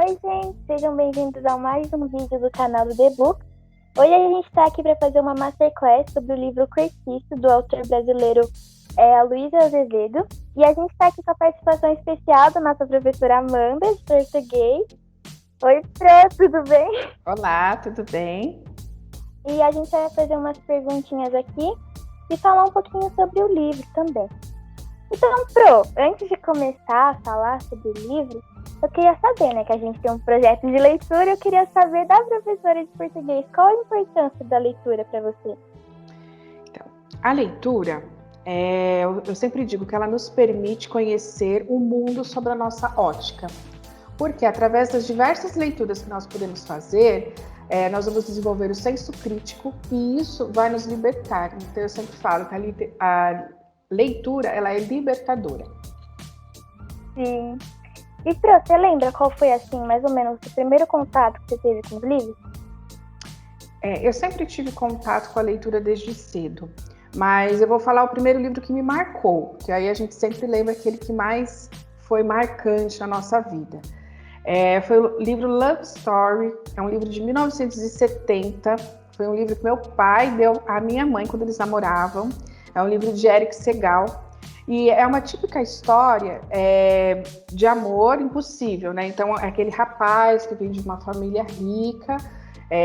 Oi, gente, sejam bem-vindos a mais um vídeo do canal do The Book. Hoje a gente está aqui para fazer uma masterclass sobre o livro Cortiço, do autor brasileiro Aloysio Azevedo. E a gente está aqui com a participação especial da nossa professora Amanda, de português. Oi, Pro, tudo bem? Olá, tudo bem? E a gente vai fazer umas perguntinhas aqui e falar um pouquinho sobre o livro também. Então, Pro, antes de começar a falar sobre o livro, eu queria saber, né, que a gente tem um projeto de leitura, eu queria saber da professora de português, qual a importância da leitura para você? Então, a leitura, eu sempre digo que ela nos permite conhecer o mundo sob a nossa ótica, porque através das diversas leituras que nós podemos fazer, nós vamos desenvolver o senso crítico e isso vai nos libertar. Então, eu sempre falo que a leitura, ela é libertadora. Sim. E, Pro, você lembra qual foi, assim, mais ou menos, o primeiro contato que você teve com os livros? Eu sempre tive contato com a leitura desde cedo, mas eu vou falar o primeiro livro que me marcou, que aí a gente sempre lembra aquele que mais foi marcante na nossa vida. Foi o livro Love Story, é um livro de 1970, foi um livro que meu pai deu à minha mãe quando eles namoravam, é um livro de Eric Segal, e é uma típica história de amor impossível, né? Então, é aquele rapaz que vem de uma família rica,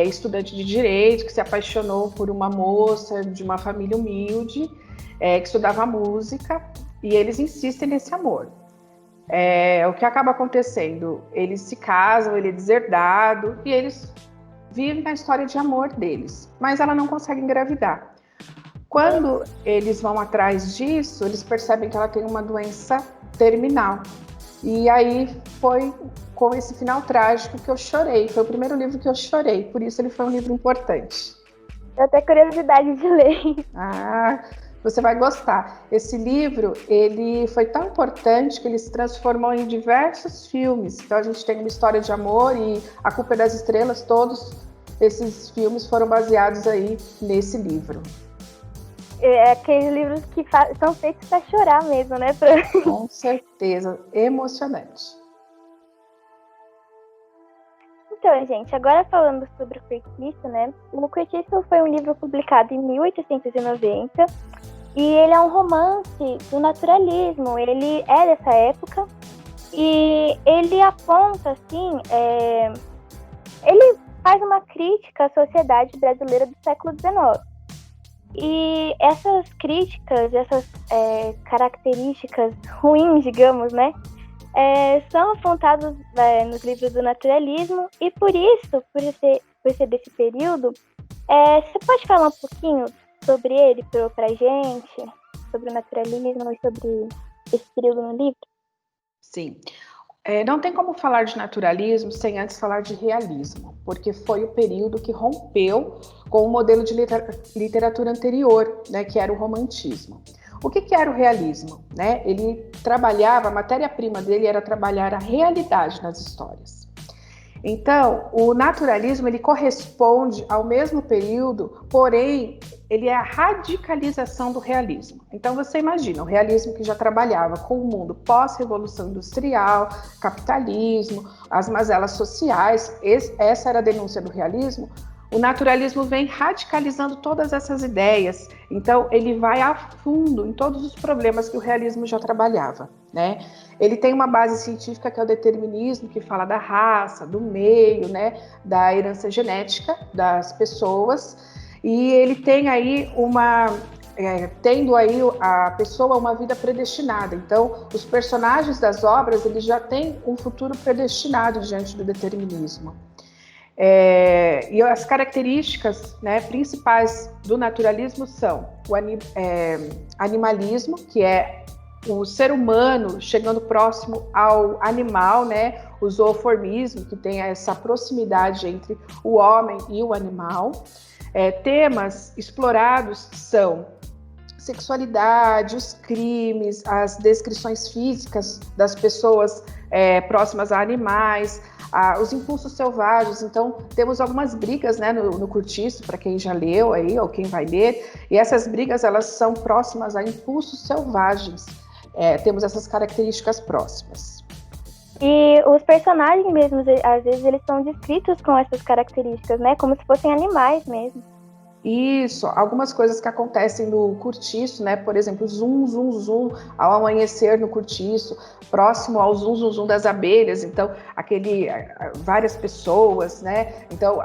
estudante de direito, que se apaixonou por uma moça de uma família humilde, que estudava música, e eles insistem nesse amor. O que acaba acontecendo? Eles se casam, ele é deserdado, e eles vivem a história de amor deles, mas ela não consegue engravidar. Quando eles vão atrás disso, eles percebem que ela tem uma doença terminal. E aí foi com esse final trágico que eu chorei. Foi o primeiro livro que eu chorei, por isso ele foi um livro importante. Eu tenho curiosidade de ler. Ah, você vai gostar. Esse livro, ele foi tão importante que ele se transformou em diversos filmes. Então a gente tem uma história de amor e A Culpa é das Estrelas, todos esses filmes foram baseados aí nesse livro. Aqueles livros que são feitos para chorar mesmo, né, Pro? Com certeza, emocionante. Então, gente, agora falando sobre o Cortiço, né? O Cortiço foi um livro publicado em 1890 e ele é um romance do naturalismo. Ele é dessa época e ele aponta, assim, ele faz uma crítica à sociedade brasileira do século XIX. E essas críticas, essas características ruins, digamos, né, são apontadas nos livros do naturalismo, e por isso, por ser desse período, você pode falar um pouquinho sobre ele pra gente, sobre o naturalismo e sobre esse período no livro? Sim. Não tem como falar de naturalismo sem antes falar de realismo, porque foi o período que rompeu com o modelo de literatura anterior, né, que era o romantismo. O que era o realismo? Né? Ele trabalhava, a matéria-prima dele era trabalhar a realidade nas histórias. Então, o naturalismo ele corresponde ao mesmo período, porém, ele é a radicalização do realismo. Então, você imagina, o realismo que já trabalhava com o mundo pós-revolução industrial, capitalismo, as mazelas sociais, essa era a denúncia do realismo. O naturalismo vem radicalizando todas essas ideias, então ele vai a fundo em todos os problemas que o realismo já trabalhava, né? Ele tem uma base científica que é o determinismo, que fala da raça, do meio, né, da herança genética das pessoas, e ele tem aí tendo aí a pessoa uma vida predestinada. Então, os personagens das obras, eles já têm um futuro predestinado diante do determinismo. E as características, né, principais do naturalismo são o animalismo, que é o ser humano chegando próximo ao animal, né, o zooformismo, que tem essa proximidade entre o homem e o animal. Temas explorados são sexualidade, os crimes, as descrições físicas das pessoas próximas a animais, os impulsos selvagens. Então, temos algumas brigas, né, no Cortiço, para quem já leu aí, ou quem vai ler, e essas brigas, elas são próximas a impulsos selvagens. Temos essas características próximas. E os personagens mesmo, às vezes, eles são descritos com essas características, né? Como se fossem animais mesmo. Isso, algumas coisas que acontecem no cortiço, né? Por exemplo, zoom, zoom, zoom, ao amanhecer no cortiço, próximo ao zoom, zoom, zoom das abelhas. Então, várias pessoas, né? Então,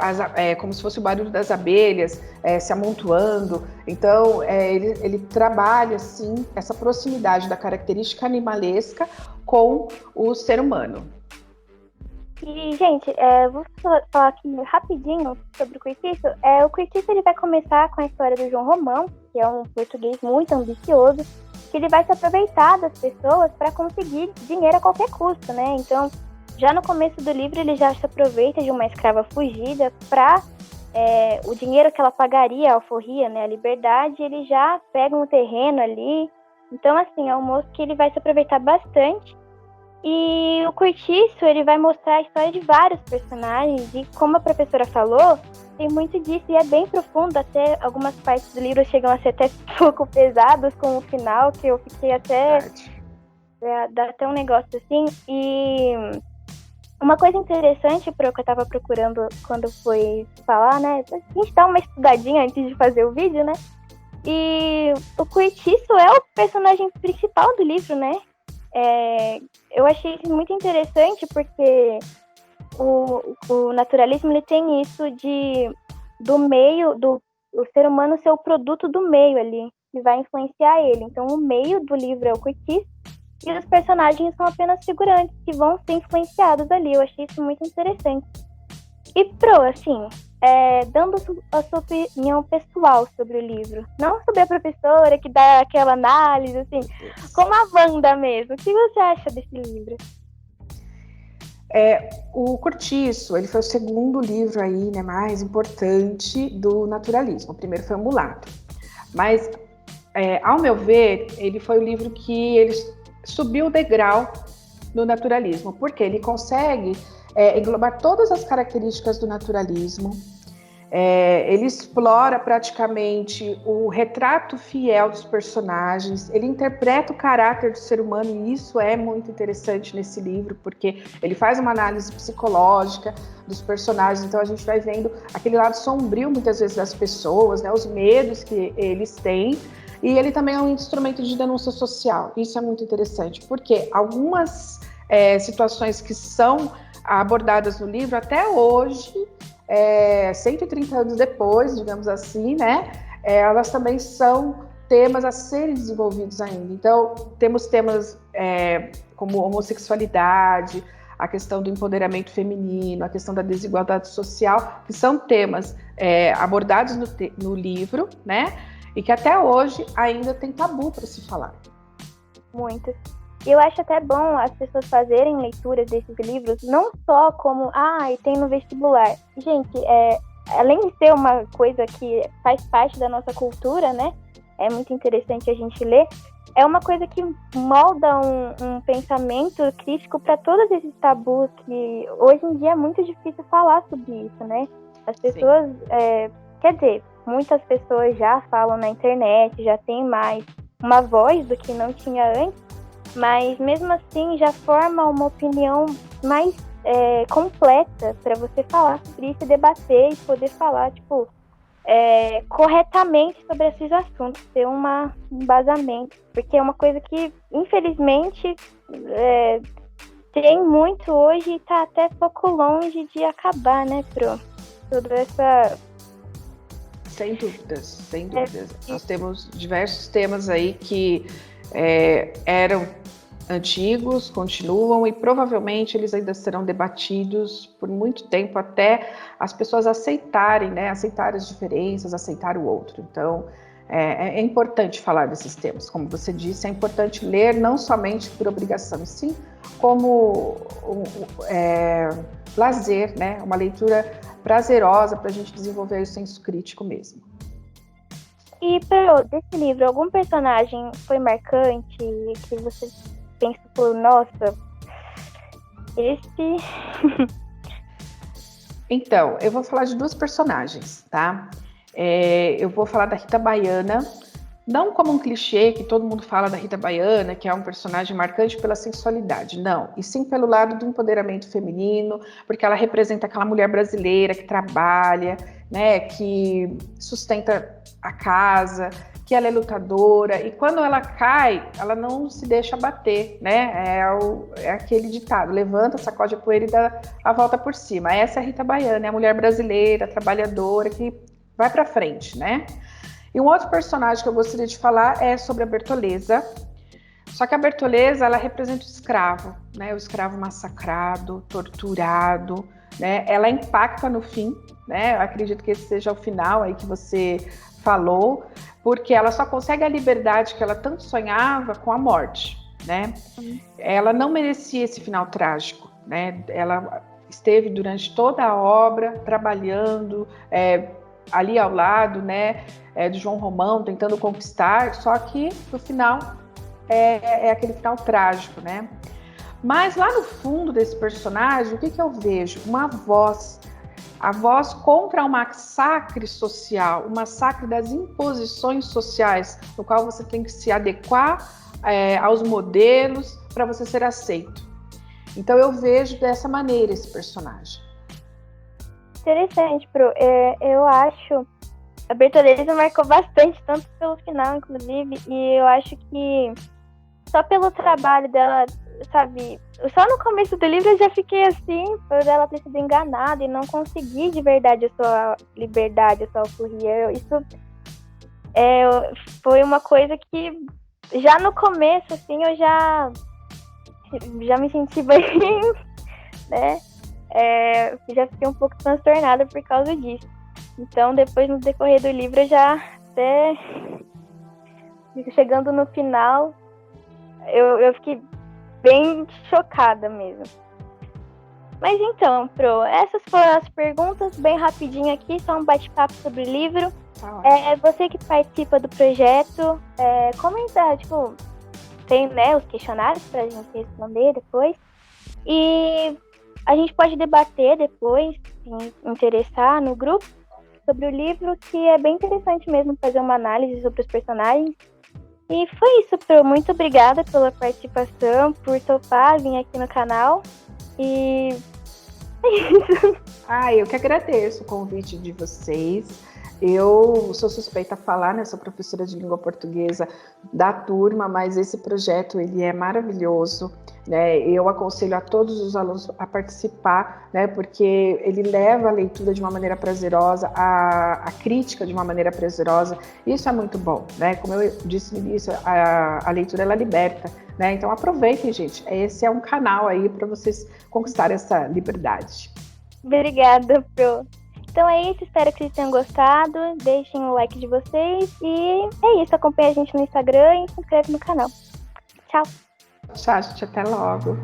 como se fosse o barulho das abelhas se amontoando. Então, ele trabalha, assim, essa proximidade da característica animalesca com o ser humano. E, gente, vou falar aqui rapidinho sobre o Curtiço. O Curtiço, ele vai começar com a história do João Romão, que é um português muito ambicioso, que ele vai se aproveitar das pessoas para conseguir dinheiro a qualquer custo, né? Então, já no começo do livro, ele já se aproveita de uma escrava fugida para o dinheiro que ela pagaria, a alforria, né, a liberdade, ele já pega um terreno ali. Então, assim, é um moço que ele vai se aproveitar bastante. E o Curtiço, ele vai mostrar a história de vários personagens, e como a professora falou, tem muito disso, e é bem profundo, até algumas partes do livro chegam a ser até um pouco pesadas com o final, que eu fiquei até... dá até um negócio assim. E uma coisa interessante que eu estava procurando quando foi falar, né, a gente dá uma estudadinha antes de fazer o vídeo, né, e o Curtiço é o personagem principal do livro, né. Eu achei isso muito interessante porque o naturalismo, ele tem isso do meio, o ser humano ser o produto do meio ali, que vai influenciar ele. Então o meio do livro é o Curtiço e os personagens são apenas figurantes que vão ser influenciados ali. Eu achei isso muito interessante. E assim, dando a sua opinião pessoal sobre o livro, não sobre a professora que dá aquela análise, assim, como a Wanda mesmo. O que você acha desse livro? O Curtiço, ele foi o segundo livro aí, né, mais importante do naturalismo. O primeiro foi o Mulato. Mas, ao meu ver, ele foi o livro que ele subiu o degrau no naturalismo, porque ele consegue englobar todas as características do naturalismo. Ele explora praticamente o retrato fiel dos personagens, ele interpreta o caráter do ser humano, e isso é muito interessante nesse livro, porque ele faz uma análise psicológica dos personagens. Então a gente vai vendo aquele lado sombrio, muitas vezes, das pessoas, né, os medos que eles têm, e ele também é um instrumento de denúncia social. Isso é muito interessante, porque algumas situações que são abordadas no livro, até hoje, 130 anos depois, digamos assim, né, elas também são temas a serem desenvolvidos ainda. Então, temos temas como homossexualidade, a questão do empoderamento feminino, a questão da desigualdade social, que são temas abordados no livro, né, e que até hoje ainda tem tabu para se falar. Muito. E eu acho até bom as pessoas fazerem leituras desses livros, não só como, tem no vestibular. Gente, além de ser uma coisa que faz parte da nossa cultura, né? É muito interessante a gente ler. É uma coisa que molda um pensamento crítico para todos esses tabus que hoje em dia é muito difícil falar sobre isso, né? As pessoas, quer dizer, muitas pessoas já falam na internet, já tem mais uma voz do que não tinha antes, mas mesmo assim já forma uma opinião mais completa para você falar sobre isso, debater e poder falar, corretamente sobre esses assuntos, ter um embasamento, porque é uma coisa que, infelizmente, tem muito hoje e está até pouco longe de acabar, né, Pro? Toda essa... Sem dúvidas, sem dúvidas. Nós temos diversos temas aí que eram antigos, continuam, e provavelmente eles ainda serão debatidos por muito tempo, até as pessoas aceitarem, né, aceitar as diferenças, aceitar o outro. Então, é importante falar desses temas. Como você disse, é importante ler não somente por obrigação, e sim como lazer, né, uma leitura prazerosa para a gente desenvolver o senso crítico mesmo. E, desse livro, algum personagem foi marcante que você pensa, nossa, esse... Então, eu vou falar de duas personagens, tá? Eu vou falar da Rita Baiana, Não como um clichê que todo mundo fala da Rita Baiana, que é um personagem marcante pela sensualidade, não. E sim pelo lado do empoderamento feminino, porque ela representa aquela mulher brasileira que trabalha, né, que sustenta a casa, que ela é lutadora, e quando ela cai, ela não se deixa bater, né? É aquele ditado: levanta, sacode a poeira e dá a volta por cima. Essa é a Rita Baiana, é a mulher brasileira, trabalhadora, que vai para frente, né? E um outro personagem que eu gostaria de falar é sobre a Bertoleza. Só que a Bertoleza, ela representa o escravo, né? O escravo massacrado, torturado, né? Ela impacta no fim, né? Eu acredito que esse seja o final aí que você falou, porque ela só consegue a liberdade que ela tanto sonhava com a morte, né? Ela não merecia esse final trágico, né? Ela esteve durante toda a obra trabalhando, ali ao lado, né, do João Romão, tentando conquistar, só que no final é aquele final trágico, né? Mas lá no fundo desse personagem, o que eu vejo? Uma voz, a voz contra um massacre social, o massacre das imposições sociais, no qual você tem que se adequar aos modelos para você ser aceito. Então eu vejo dessa maneira esse personagem. Interessante, Pro. Eu acho a Bertoleza marcou bastante, tanto pelo final, inclusive, e eu acho que só pelo trabalho dela, sabe, só no começo do livro eu já fiquei assim, por ela ter sido enganada e não conseguir de verdade a sua liberdade, a sua alforria. Isso foi uma coisa que já no começo, assim, eu já me senti bem, né? Já fiquei um pouco transtornada por causa disso. Então, depois, no decorrer do livro, eu já até chegando no final, eu fiquei bem chocada mesmo. Mas então, Pro, essas foram as perguntas, bem rapidinho aqui, só um bate-papo sobre o livro. Você que participa do projeto, comenta, tipo, tem, né, os questionários pra gente responder depois. E a gente pode debater depois, se interessar, no grupo, sobre o livro, que é bem interessante mesmo fazer uma análise sobre os personagens. E foi isso, Pro. Muito obrigada pela participação, por topar vir aqui no canal. E é isso. Eu que agradeço o convite de vocês. Eu sou suspeita a falar, né? Sou professora de língua portuguesa da turma, mas esse projeto ele é maravilhoso, né? Eu aconselho a todos os alunos a participar, né? Porque ele leva a leitura de uma maneira prazerosa, a crítica de uma maneira prazerosa. Isso é muito bom, né? Como eu disse no início, a leitura ela liberta, né? Então aproveitem, gente. Esse é um canal aí para vocês conquistarem essa liberdade. Obrigada, Pro. Então é isso, espero que vocês tenham gostado, deixem o like de vocês e é isso, acompanhe a gente no Instagram e se inscreve no canal. Tchau! Tchau, gente, até logo!